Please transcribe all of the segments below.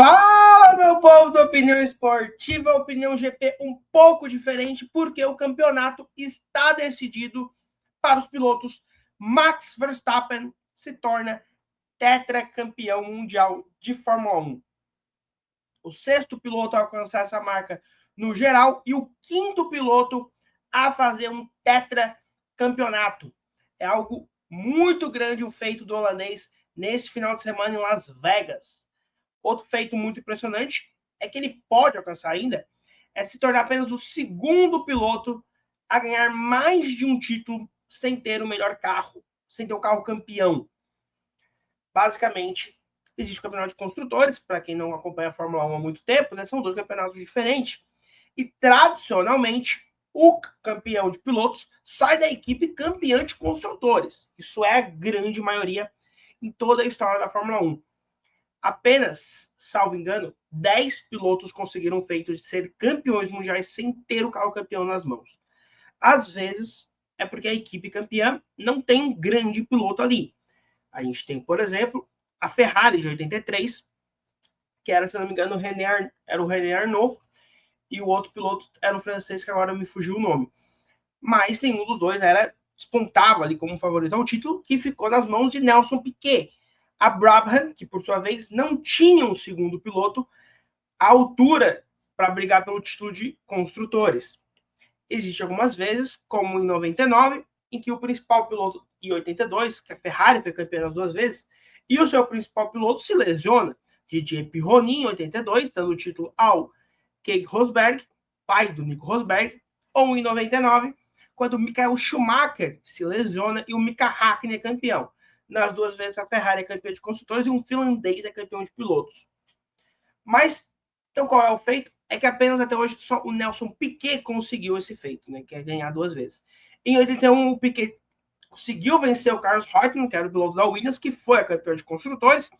Fala, meu povo da opinião esportiva, opinião GP um pouco diferente, porque o campeonato está decidido para os pilotos. Max Verstappen se torna tetracampeão mundial de Fórmula 1. O sexto piloto a alcançar essa marca no geral e o quinto piloto a fazer um tetracampeonato. É algo muito grande o feito do holandês neste final de semana em Las Vegas. Outro feito muito impressionante é que ele pode alcançar ainda é se tornar apenas o segundo piloto a ganhar mais de um título sem ter o melhor carro, sem ter o carro campeão. Basicamente, existe o campeonato de construtores, para quem não acompanha a Fórmula 1 há muito tempo, né, são dois campeonatos diferentes. E, tradicionalmente, o campeão de pilotos sai da equipe campeã de construtores. Isso é a grande maioria em toda a história da Fórmula 1. Apenas, salvo engano, 10 pilotos conseguiram o feito de ser campeões mundiais sem ter o carro campeão nas mãos. Às vezes, é porque a equipe campeã não tem um grande piloto ali. A gente tem, por exemplo, a Ferrari de 83, que era, se não me engano, era o René Arnoux, e o outro piloto era o francês, que agora me fugiu o nome. Mas nenhum dos dois despontava ali como favorito ao título, que ficou nas mãos de Nelson Piquet. A Brabham, que por sua vez não tinha um segundo piloto à altura para brigar pelo título de construtores. Existe algumas vezes, como em 99, em que o principal piloto, em 82, que a Ferrari foi campeã as duas vezes, e o seu principal piloto se lesiona. Didier Pironi, em 82, dando o título ao Keke Rosberg, pai do Nico Rosberg, ou em 99, quando o Michael Schumacher se lesiona e o Mika Hakkinen é campeão. Nas duas vezes a Ferrari é campeã de construtores e um finlandês é campeão de pilotos. Mas, então qual é o feito? É que apenas até hoje só o Nelson Piquet conseguiu esse feito, né? Que é ganhar duas vezes. Em 81, o Piquet conseguiu vencer o Carlos Reutemann, que era o piloto da Williams, que foi a campeã de construtores.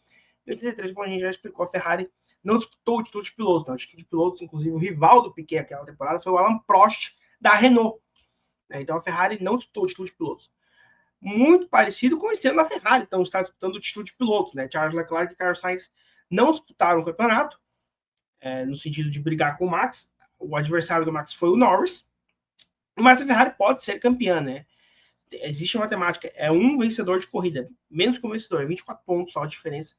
Em 83, como a gente já explicou, a Ferrari não disputou o título de pilotos, não. O título de pilotos, inclusive, o rival do Piquet aquela temporada foi o Alain Prost, da Renault. Então a Ferrari não disputou o título de pilotos. Muito parecido com o estilo da Ferrari, então está disputando o título de pilotos, né? Charles Leclerc e Carlos Sainz não disputaram o campeonato, no sentido de brigar com o Max. O adversário do Max foi o Norris, mas a Ferrari pode ser campeã, né? Existe uma matemática, é um vencedor de corrida, menos que um vencedor, 24 pontos só a diferença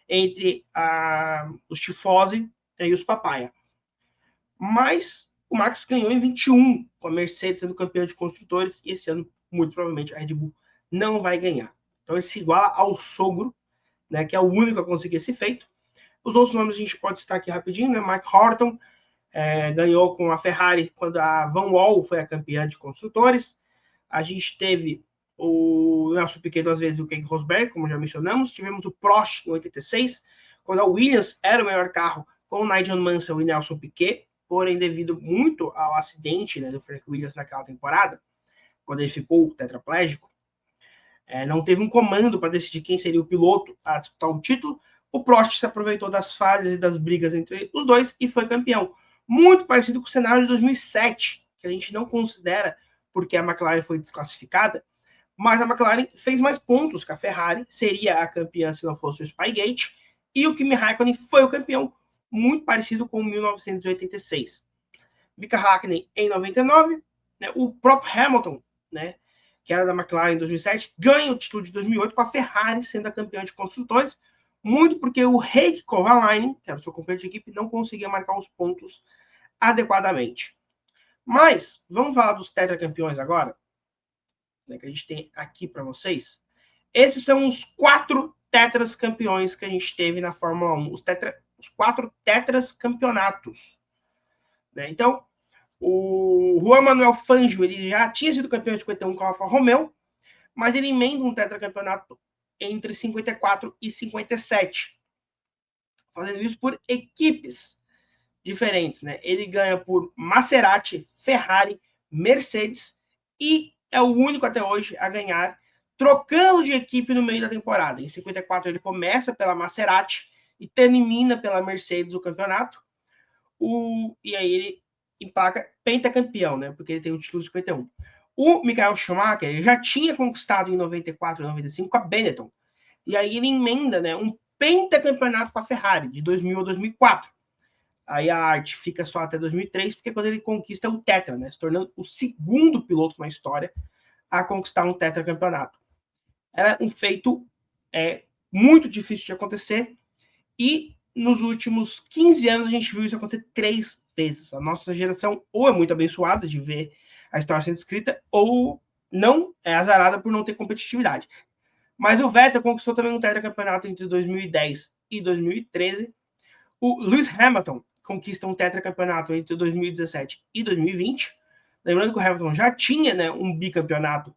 entre os Tifosi e os Papaya. Mas o Max ganhou em 21, com a Mercedes sendo campeã de construtores, e esse ano, muito provavelmente, a Red Bull não vai ganhar. Então ele se iguala ao sogro, né, que é o único a conseguir esse feito. Os outros nomes a gente pode citar aqui rapidinho, né? Mike Horton ganhou com a Ferrari quando a Van Wall foi a campeã de construtores. A gente teve o Nelson Piquet duas vezes e o Keke Rosberg, como já mencionamos. Tivemos o Prost em 86, quando a Williams era o melhor carro, com o Nigel Mansell e Nelson Piquet, porém devido muito ao acidente, né, do Frank Williams naquela temporada, quando ele ficou tetraplégico, não teve um comando para decidir quem seria o piloto a disputar o título. O Prost se aproveitou das falhas e das brigas entre os dois e foi campeão. Muito parecido com o cenário de 2007, que a gente não considera porque a McLaren foi desclassificada, mas a McLaren fez mais pontos que a Ferrari, seria a campeã se não fosse o Spygate, e o Kimi Raikkonen foi o campeão, muito parecido com 1986. Mika Hakkinen em 99, né, o próprio Hamilton, né, que era da McLaren em 2007, ganha o título de 2008 com a Ferrari sendo a campeã de construtores, muito porque o Heikki Kovalainen, que era o seu companheiro de equipe, não conseguia marcar os pontos adequadamente. Mas, vamos falar dos tetracampeões agora, né, que a gente tem aqui para vocês. Esses são os 4 tetras campeões que a gente teve na Fórmula 1, os 4 tetras campeonatos. Né? Então, o Juan Manuel Fangio ele já tinha sido campeão de 51 com a Alfa Romeo, mas ele emenda um tetracampeonato entre 54 e 57, fazendo isso por equipes diferentes. Né? Ele ganha por Maserati, Ferrari, Mercedes e é o único até hoje a ganhar trocando de equipe no meio da temporada. Em 54 ele começa pela Maserati e termina pela Mercedes o campeonato. E aí ele emplaca pentacampeão, né? Porque ele tem o título de 51. O Michael Schumacher ele já tinha conquistado em 94 e 95 com a Benetton. E aí ele emenda, né, um pentacampeonato com a Ferrari, de 2000 a 2004. Aí a arte fica só até 2003, porque é quando ele conquista o tetra, né? Se tornando o segundo piloto na história a conquistar um tetracampeonato. Era um feito muito difícil de acontecer, e nos últimos 15 anos a gente viu isso acontecer 3 vezes. A nossa geração ou é muito abençoada de ver a história sendo escrita, ou não é azarada por não ter competitividade. Mas o Vettel conquistou também um tetracampeonato entre 2010 e 2013. O Lewis Hamilton conquista um tetracampeonato entre 2017 e 2020. Lembrando que o Hamilton já tinha, né, um bicampeonato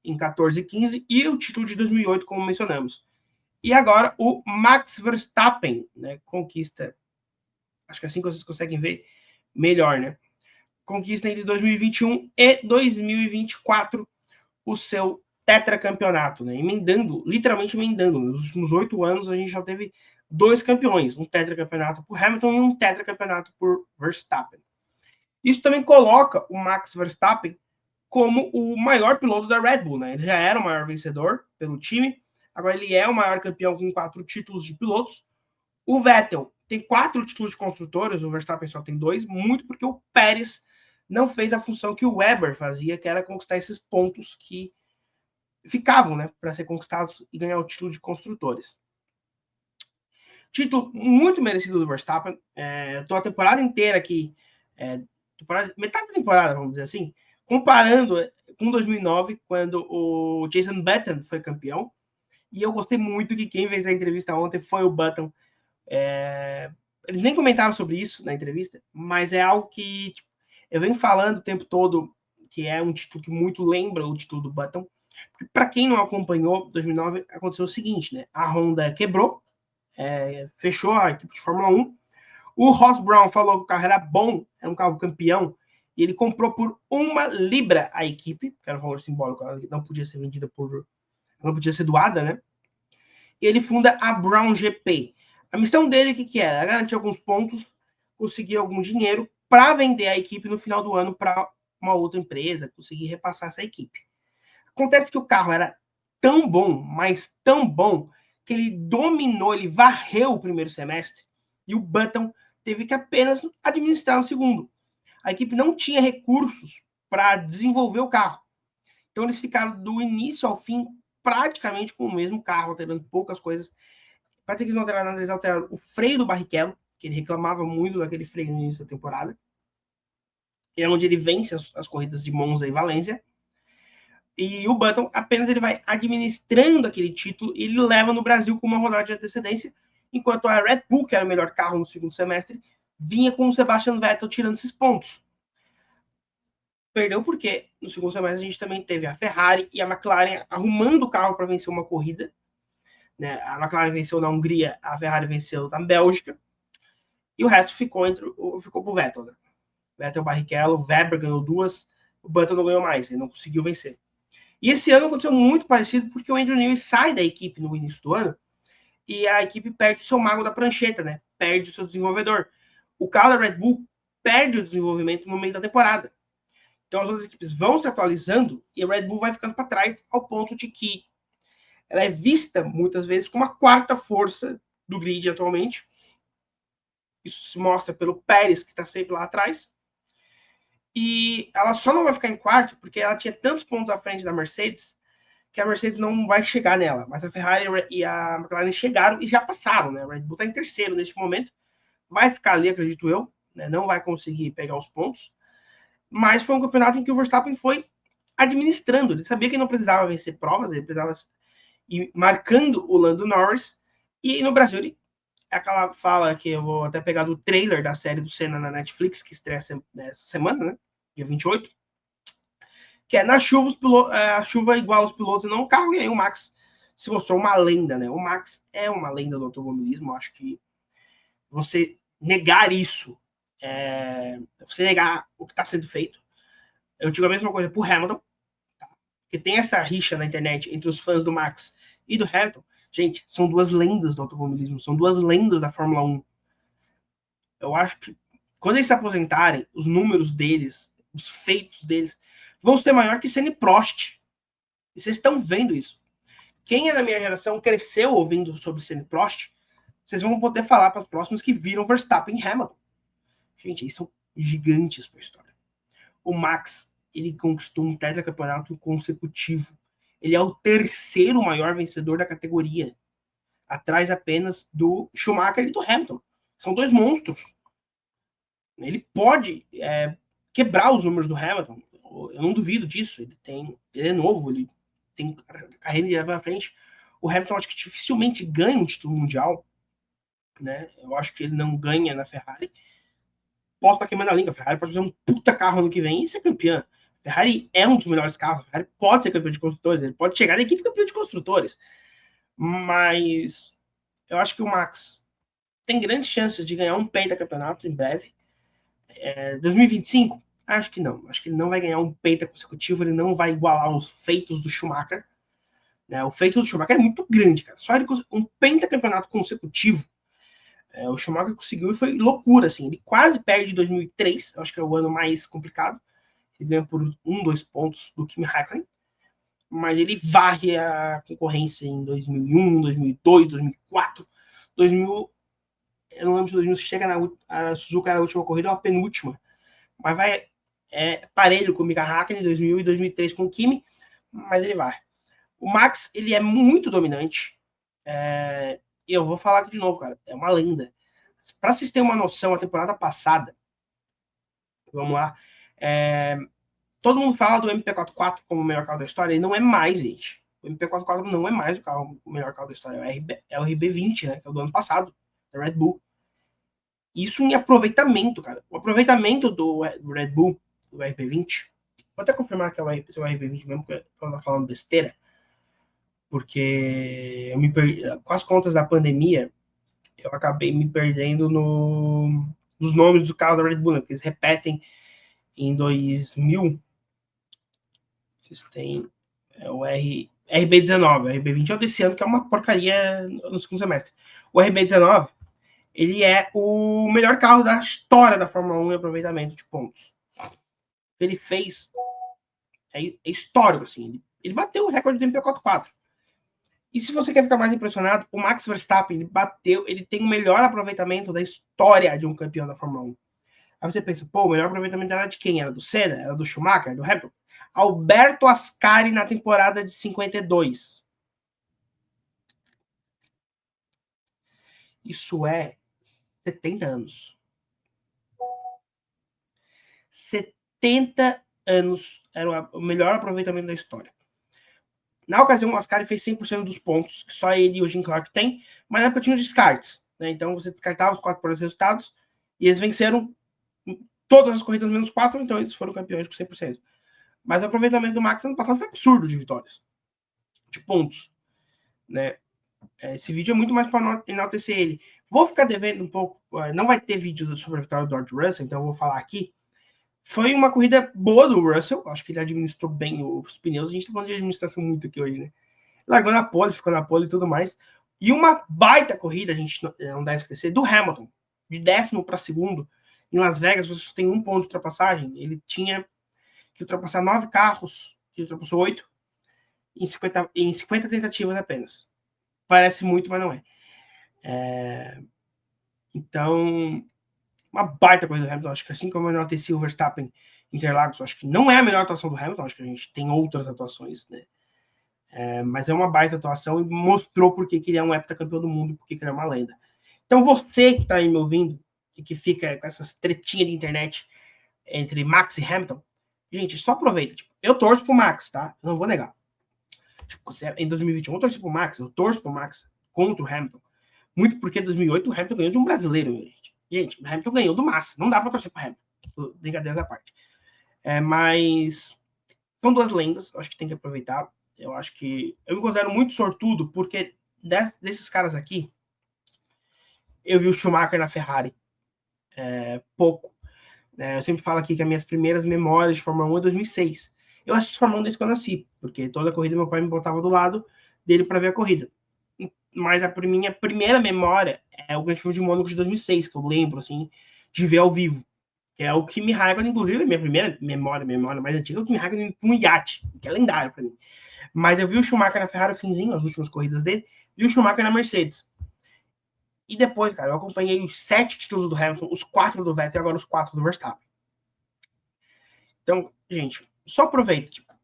em 14 e 15 e o título de 2008, como mencionamos. E agora o Max Verstappen, né, conquista, acho que assim que vocês conseguem ver melhor, né? Conquista entre 2021 e 2024 o seu tetracampeonato, né? Literalmente emendando. Nos últimos 8 anos a gente já teve 2 campeões, um tetracampeonato por Hamilton e um tetracampeonato por Verstappen. Isso também coloca o Max Verstappen como o maior piloto da Red Bull, né? Ele já era o maior vencedor pelo time, agora ele é o maior campeão com 4 títulos de pilotos. O Vettel tem 4 títulos de construtores, o Verstappen só tem 2, muito porque o Pérez não fez a função que o Weber fazia, que era conquistar esses pontos que ficavam, né, para ser conquistados e ganhar o título de construtores. Título muito merecido do Verstappen. Estou a temporada inteira aqui, metade da temporada, vamos dizer assim, comparando com 2009, quando o Jason Button foi campeão. E eu gostei muito que quem fez a entrevista ontem foi o Button. Eles nem comentaram sobre isso na entrevista, mas é algo que tipo, eu venho falando o tempo todo, que é um título que muito lembra o título do Button. Para quem não acompanhou, 2009 aconteceu o seguinte, né? A Honda quebrou, fechou a equipe de Fórmula 1. O Ross Brown falou que o carro era bom, era um carro campeão, e ele comprou por 1 libra a equipe, que era um valor simbólico, ela não podia ser vendida não podia ser doada, né? E ele funda a Brown GP. A missão dele, o que era? Garantir alguns pontos, conseguir algum dinheiro para vender a equipe no final do ano para uma outra empresa, conseguir repassar essa equipe. Acontece que o carro era tão bom, mas tão bom, que ele dominou, ele varreu o primeiro semestre, e o Button teve que apenas administrar no segundo. A equipe não tinha recursos para desenvolver o carro. Então eles ficaram do início ao fim praticamente com o mesmo carro, alterando poucas coisas. Parece que eles não alteraram nada, eles alteraram o freio do Barrichello, que ele reclamava muito daquele freio no início da temporada. É onde ele vence as corridas de Monza e Valência. E o Button apenas ele vai administrando aquele título e ele leva no Brasil com uma rodada de antecedência, enquanto a Red Bull, que era o melhor carro no segundo semestre, vinha com o Sebastian Vettel tirando esses pontos. Perdeu porque no segundo semestre a gente também teve a Ferrari e a McLaren arrumando o carro para vencer uma corrida. Né? A McLaren venceu na Hungria, a Ferrari venceu na Bélgica, e o resto ficou pro Vettel. Né? Vettel, Barrichello, o Weber ganhou 2, o Button não ganhou mais, ele não conseguiu vencer. E esse ano aconteceu muito parecido, porque o Andrew Newey sai da equipe no início do ano e a equipe perde o seu mago da prancheta, né? Perde o seu desenvolvedor. O carro da Red Bull perde o desenvolvimento no meio da temporada. Então as outras equipes vão se atualizando e a Red Bull vai ficando para trás, ao ponto de que ela é vista muitas vezes como a 4ª força do grid atualmente. Isso se mostra pelo Pérez, que está sempre lá atrás. E ela só não vai ficar em quarto porque ela tinha tantos pontos à frente da Mercedes que a Mercedes não vai chegar nela. Mas a Ferrari e a McLaren chegaram e já passaram, né? A Red Bull está em terceiro neste momento. Vai ficar ali, acredito eu. Né? Não vai conseguir pegar os pontos. Mas foi um campeonato em que o Verstappen foi administrando. Ele sabia que não precisava vencer provas, ele precisava ir marcando o Lando Norris. E no Brasil, ele aquela fala que eu vou até pegar do trailer da série do Senna na Netflix, que estreia essa semana, né? Dia 28. Que é na chuva, a chuva iguala os pilotos e não o carro. E aí o Max se mostrou uma lenda, né? O Max é uma lenda do automobilismo. Eu acho que você negar isso, você negar o que está sendo feito. Eu digo a mesma coisa pro Hamilton, tá? Que tem essa rixa na internet entre os fãs do Max e do Hamilton. Gente, são 2 lendas do automobilismo, são 2 lendas da Fórmula 1. Eu acho que quando eles se aposentarem, os números deles, os feitos deles, vão ser maior que Senna e Prost. E vocês estão vendo isso. Quem é da minha geração cresceu ouvindo sobre Senna e Prost, vocês vão poder falar para os próximos que viram Verstappen e Hamilton. Gente, eles são gigantes para a história. O Max, ele conquistou um tetracampeonato consecutivo. Ele é o terceiro maior vencedor da categoria, atrás apenas do Schumacher e do Hamilton. São dois monstros. Ele pode quebrar os números do Hamilton. Eu não duvido disso. Ele é novo, ele tem a carreira de levar à frente. O Hamilton, acho que dificilmente ganha um título mundial, né? Eu acho que ele não ganha na Ferrari. Posso estar queimando a língua. A Ferrari pode fazer um puta carro ano que vem e ser campeã. A Ferrari é um dos melhores carros. A Ferrari pode ser campeão de construtores. Ele pode chegar na equipe campeão de construtores. Mas eu acho que o Max tem grandes chances de ganhar um pentacampeonato em breve. 2025? Acho que não. Acho que ele não vai ganhar um penta consecutivo. Ele não vai igualar os feitos do Schumacher. Né? O feito do Schumacher é muito grande, cara. Só ele um pentacampeonato consecutivo. O Schumacher conseguiu e foi loucura, assim. Ele quase perde 2003. Acho que é o ano mais complicado. Ele ganha por 2 pontos do Kimi Raikkonen. Mas ele varre a concorrência em 2001, 2002, 2004, 2000. Eu não lembro se 2000 chega a Suzuka na última corrida ou a penúltima. Mas vai parelho com o Mika Hakkinen em 2000 e 2003 com o Kimi, mas ele vai. O Max, ele é muito dominante. E eu vou falar aqui de novo, cara. É uma lenda. Para vocês terem uma noção, a temporada passada, vamos lá, todo mundo fala do MP44 como o melhor carro da história, e não é mais, gente. O MP44 não é mais o melhor carro da história. É o RB20, né? Que é o do ano passado, da Red Bull. Isso em aproveitamento, cara. O aproveitamento do Red Bull, do RB20, vou até confirmar que é o RB20 mesmo, porque eu tô falando besteira, porque eu me perdi, com as contas da pandemia, eu acabei me perdendo nos nomes do carro da Red Bull, né? Porque eles repetem em 2000. Eles têm o RB19, o RB20 é o desse ano, que é uma porcaria no segundo semestre. O RB19, ele é o melhor carro da história da Fórmula 1 em aproveitamento de pontos. Ele fez... É histórico, assim. Ele bateu o recorde do MP44. E se você quer ficar mais impressionado, o Max Verstappen, ele tem o melhor aproveitamento da história de um campeão da Fórmula 1. Aí você pensa, pô, o melhor aproveitamento era de quem? Era do Senna? Era do Schumacher? Do Hamilton? Alberto Ascari na temporada de 52. Isso é 70 anos. 70 anos era o melhor aproveitamento da história. Na ocasião, o Ascari fez 100% dos pontos, que só ele e o Jim Clark têm, mas na época tinha os descartes. Né? Então você descartava os 4 primeiros resultados e eles venceram todas as corridas menos 4, então eles foram campeões com 100%. Mas o aproveitamento do Max ano passado foi absurdo de vitórias, de pontos. Né? Esse vídeo é muito mais para enaltecer ele. Vou ficar devendo um pouco, não vai ter vídeo sobre a vitória do George Russell, então eu vou falar aqui. Foi uma corrida boa do Russell, acho que ele administrou bem os pneus, a gente tá falando de administração muito aqui hoje, né? Largou na pole, ficou na pole e tudo mais. E uma baita corrida, a gente não deve esquecer, do Hamilton, de 10º para 2º. Em Las Vegas, você só tem 1 ponto de ultrapassagem. Ele tinha que ultrapassar 9 carros, ele ultrapassou 8 em 50 tentativas apenas. Parece muito, mas não é. Então, uma baita coisa do Hamilton. Acho que assim como eu enalteci o Verstappen Interlagos, acho que não é a melhor atuação do Hamilton, acho que a gente tem outras atuações, né? Mas é uma baita atuação e mostrou por que ele é um heptacampeão do mundo, por que ele é uma lenda. Então você que está aí me ouvindo e que fica com essas tretinhas de internet entre Max e Hamilton, gente, só aproveita. Tipo, eu torço pro Max, tá? Eu não vou negar. Tipo, em 2021 eu torço pro Max, eu torço pro Max contra o Hamilton. Muito porque em 2008 o Hamilton ganhou de um brasileiro, gente. Gente, o Hamilton ganhou do Massa. Não dá pra torcer pro Hamilton. Brincadeira à parte. Mas são 2 lendas, acho que tem que aproveitar. Eu acho que eu me considero muito sortudo, porque desses caras aqui, eu vi o Schumacher na Ferrari pouco. Eu sempre falo aqui que as minhas primeiras memórias de Fórmula 1 é 2006. Eu assisti Fórmula 1 desde que eu nasci, porque toda a corrida meu pai me botava do lado dele para ver a corrida. Mas a minha primeira memória é o Grande Prêmio de Mônaco de 2006, que eu lembro, assim, de ver ao vivo. Que é o Kimi Raikkonen, inclusive, a minha primeira memória mais antiga, é o Kimi Raikkonen com um iate, que é lendário para mim. Mas eu vi o Schumacher na Ferrari finzinho, as últimas corridas dele, vi o Schumacher na Mercedes. E depois, cara, eu acompanhei os 7 títulos do Hamilton, os 4 do Vettel e agora os 4 do Verstappen. Então, gente, só aproveita. Tipo,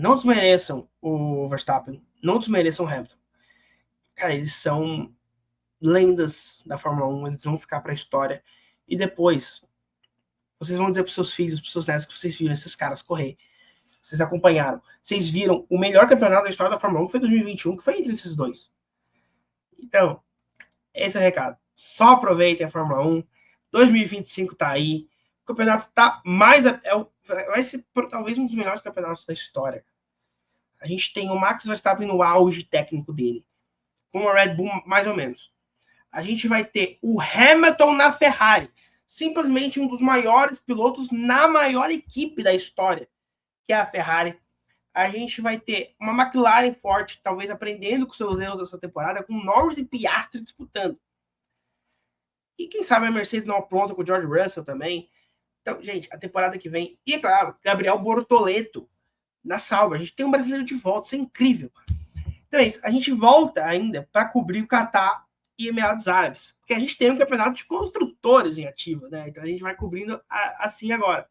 não desmereçam o Verstappen, não desmereçam o Hamilton. Cara, eles são lendas da Fórmula 1, eles vão ficar para a história. E depois, vocês vão dizer para seus filhos, para seus netos, que vocês viram esses caras correr. Vocês acompanharam. Vocês viram o melhor campeonato da história da Fórmula 1, que foi 2021, que foi entre esses dois. Então, esse é o recado. Só aproveitem a Fórmula 1. 2025 tá aí. O campeonato tá mais... vai ser talvez um dos melhores campeonatos da história. A gente tem o Max Verstappen no auge técnico dele. Com a Red Bull, mais ou menos. A gente vai ter o Hamilton na Ferrari. Simplesmente um dos maiores pilotos na maior equipe da história, que é a Ferrari. A gente vai ter uma McLaren forte, talvez aprendendo com seus erros dessa temporada, com Norris e Piastri disputando. E quem sabe a Mercedes não apronta com o George Russell também. Então, gente, a temporada que vem... E, claro, Gabriel Bortoleto na Sauber. A gente tem um brasileiro de volta, isso é incrível. Então é isso, a gente volta ainda para cobrir o Qatar e Emirados Árabes, porque a gente tem um campeonato de construtores em ativo, né? Então a gente vai cobrindo assim agora.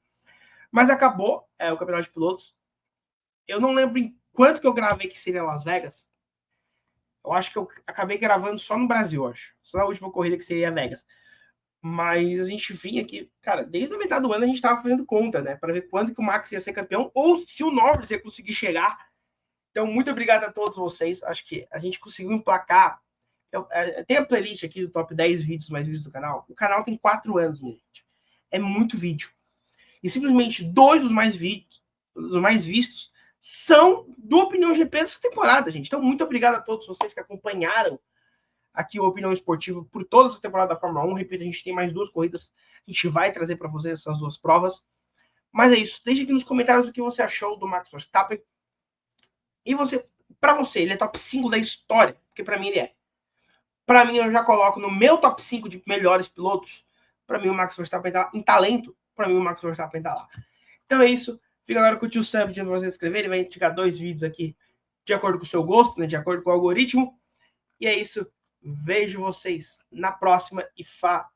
Mas acabou o campeonato de pilotos. Eu não lembro em quanto que eu gravei que seria Las Vegas. Eu acho que eu acabei gravando só no Brasil, acho. Só na última corrida que seria Vegas. Mas a gente vinha aqui, cara, desde a metade do ano a gente estava fazendo conta, né? Para ver quando que o Max ia ser campeão ou se o Norris ia conseguir chegar. Então, muito obrigado a todos vocês. Acho que a gente conseguiu emplacar. Tem a playlist aqui do top 10 vídeos mais vistos do canal. O canal tem 4 anos, minha gente. É muito vídeo. E simplesmente 2 dos mais vistos são do Opinião GP dessa temporada, gente. Então, muito obrigado a todos vocês que acompanharam aqui o Opinião Esportiva por toda essa temporada da Fórmula 1. Repito, a gente tem mais 2 corridas. A gente vai trazer para vocês essas 2 provas. Mas é isso. Deixe aqui nos comentários o que você achou do Max Verstappen. E para você, ele é top 5 da história? Porque para mim ele é. Para mim, eu já coloco no meu top 5 de melhores pilotos. Para mim, o Max Verstappen tá em talento. Para mim, o Max Verstappen tá lá. Então é isso. Fica agora com o tio Sam pedindo para você inscrever. Ele vai indicar 2 vídeos aqui de acordo com o seu gosto, né, de acordo com o algoritmo. E é isso. Vejo vocês na próxima e falou!